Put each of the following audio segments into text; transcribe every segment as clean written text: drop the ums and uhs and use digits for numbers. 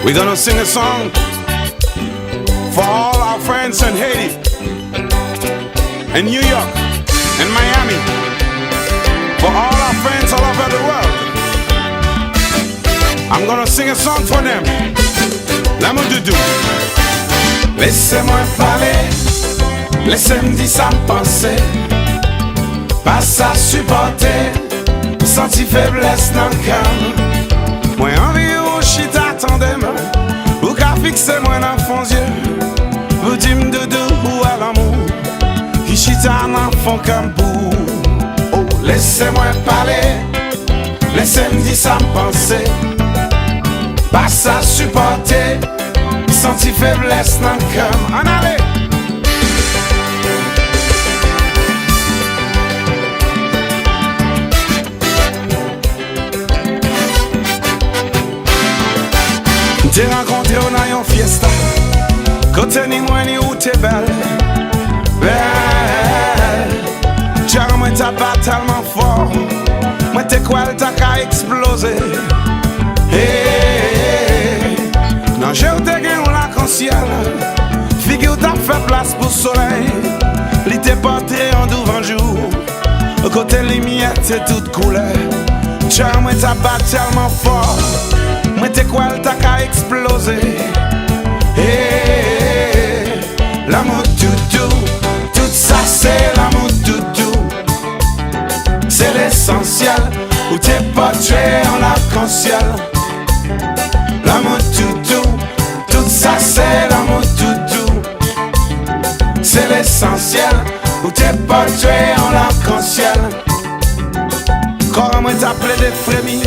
We're gonna sing a song for all our friends in Haiti, in New York, in Miami, for all our friends all over the world. I'm gonna sing a song for them. L'amour doudou. Laissez-moi parler, laissez-moi dire ça penser, pas ça supporter, senti faiblesse dans le cœur. Moi envie ou chita attendez-moi, ou qu'à fixer moi dans fond yeux, vous dites doudou ou à l'amour, qui chita dans fond comme bout. Oh, laissez-moi parler, laissez-moi dire ça penser, pas ça supporter, senti faiblesse dans le cœur. En allez! T'es rencontré dans une fiesta, côté ni moi ni où t'es belle, belle. Tiens, moi t'as pas tellement fort, moi t'es quoi t'as qu'à exploser. Hey, non j'ai ou t'es gain ou la conscience, figure t'as fait place pour soleil, li t'es porté en devant jour, côté lumière c'est toute couleur. Tiens, moi t'as pas tellement fort, moi t'es quoi t'as qu'à exploser. Hey, l'amour doudou, tout ça c'est l'amour doudou, c'est l'essentiel, où t'es portrait en arc-en-ciel. L'amour doudou, tout ça c'est l'amour doudou, c'est l'essentiel, où t'es portrait en arc-en-ciel. Quand moi t'appelais des frémis,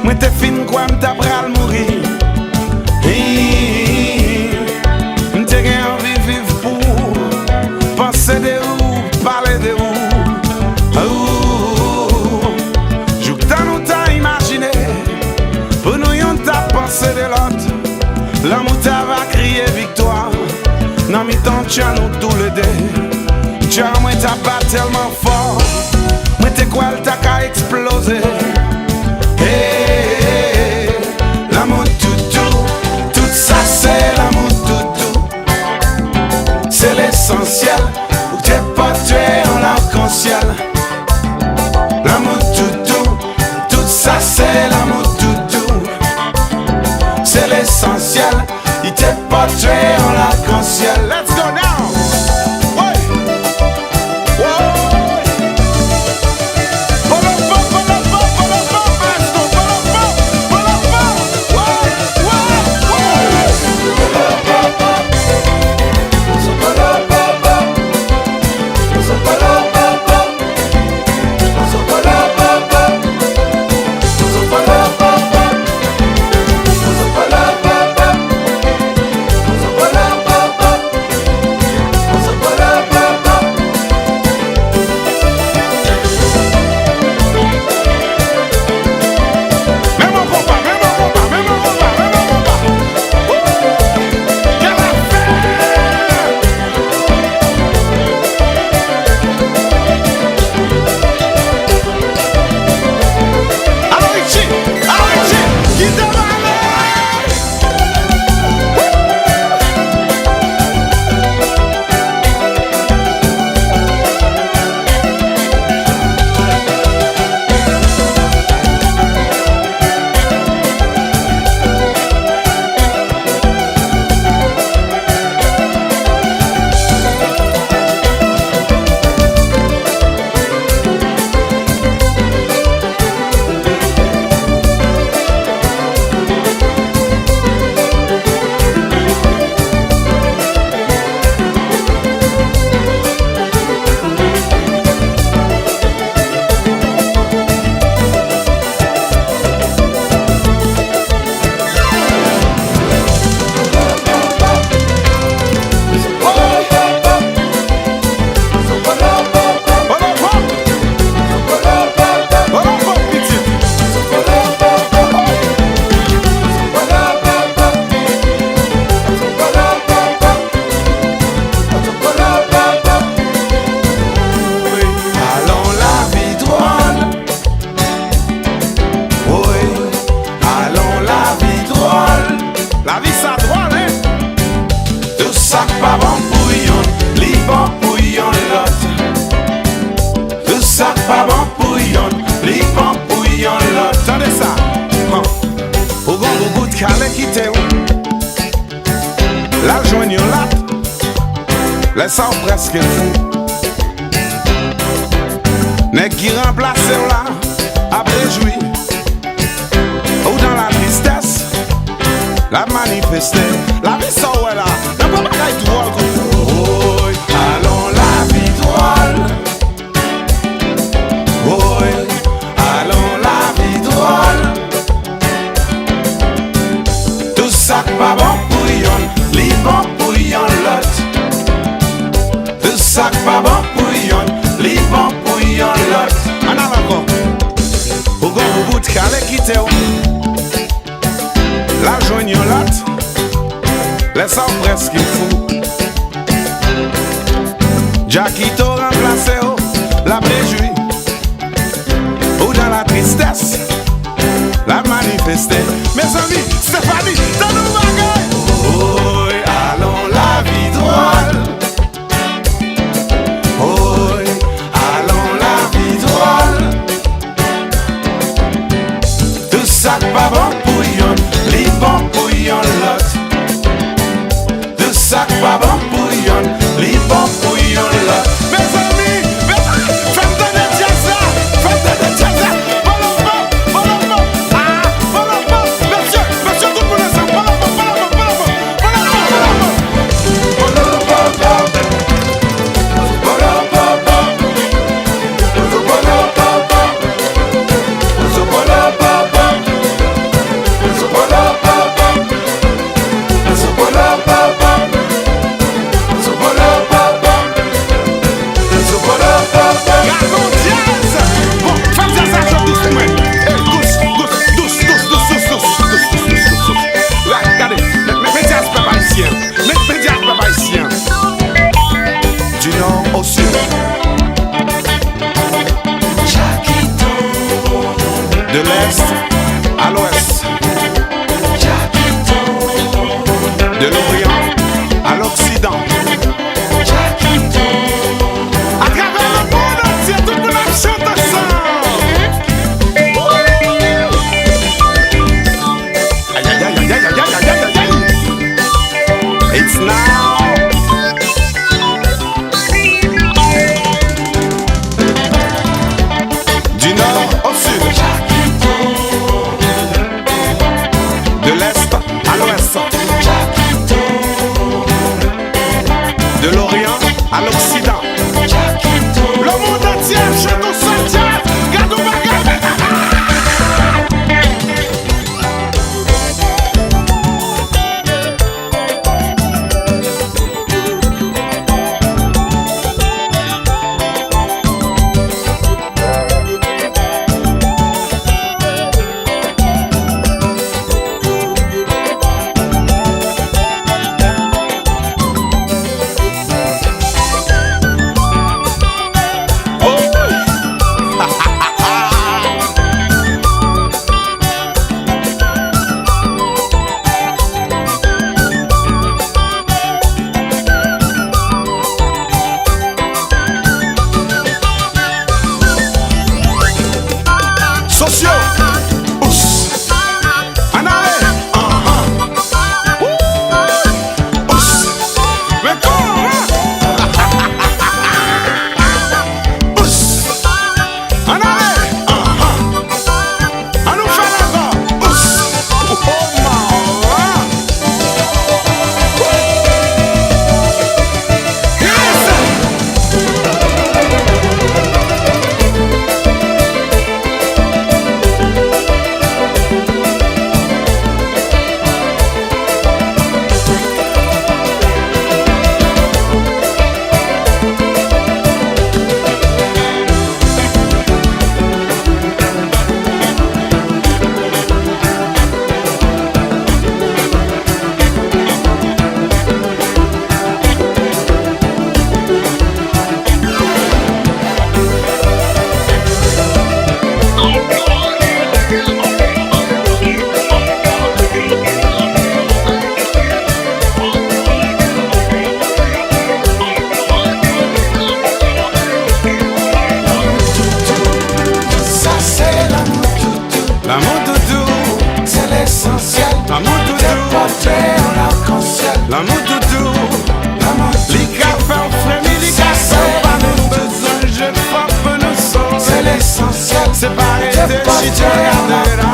moi t'es fin quoi m't'a pral mourir. M't'ai gain envie vivre pour penser de où, parler de où. Joue que t'as nous t'as imaginé, pour nous y'on t'a pensé de l'autre. L'amour t'a va crier victoire, non mi t'en tient nous tous les deux. Tiens moi t'as pas tellement fort, moi t'es quoi t'as qu'à exploser. Hey, l'amour doudou, tout ça c'est l'amour doudou, c'est l'essentiel, où t'es portrait en arc-en-ciel. L'amour doudou, tout ça c'est l'amour doudou, c'est l'essentiel, il t'est portrait en arc-en-ciel. Let's go now! Laissant presque fou. Nèg qui remplace ou là, après joui. Ou dans la tristesse, la manifester. La vie ça ouais là, n'a pas bagaille drôle comme oh, allons la vie drôle. Oh, allons la vie drôle. Tout ça pas bon pour yon, li bon pour yon lot. Tout ça pas bon pour yon, li bon pour yon lot. En avant encore. Ou gon ou bout calé quitte ou. La joigne yon lot. Laisse en presque fou. Jackie to remplacé ou, la préjouie. Ou dans la tristesse, la manifester. Mes amis, Stéphanie, dans nos bagailles. Oh, allons la vie drôle. Oh, allons la vie drôle. Tout ça pas bon pour yon, li bon pour yon lot. Tout ça pas bon pour yon, li bon pour yon lot. Mes amis, faites de jazz là, faites de jazz là. Monsieur, tout le monde est ensemble. Du nord au sud, de l'est à l'ouest, de l'orient à l'occident, à travers le monde entier, tout le monde chante ensemble. Aïe, aïe, aïe, aïe, aïe, aïe, aïe, aïe, aïe. It's now. Du nord au sud, de l'est à l'ouest, arrêter si tu regardes là.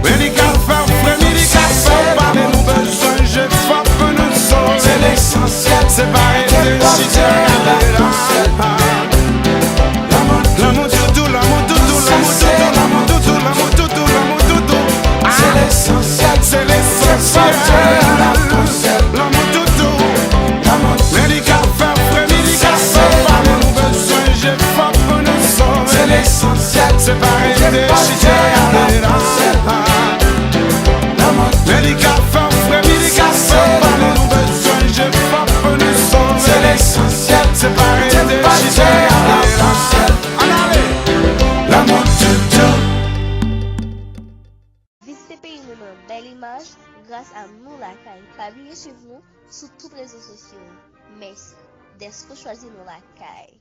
Médical faire frais, médical faire parler, nous besoin, je frappe nous sauver. C'est l'essentiel, c'est pas arrêter si tu regardes là. L'amour doudou, l'amour doudou, l'amour doudou, l'amour doudou, l'amour doudou, l'amour doudou. C'est l'essentiel, c'est l'essentiel. L'amour doudou, médical faire frais, médical faire parler, nous besoin, je frappe nous sauver. C'est l'essentiel, c'est pas arrêter si tu regardes là. Médical faire frais, médical faire parler, nous besoin, je frappe nous sauver. C'est l'essentiel, c'est pas arrêter si tu regardes là. Visitez pays nous dans belle image grâce à nous la caille. Pas oublier suivre nous sur tous les réseaux sociaux. Merci d'être choisi nous la caille.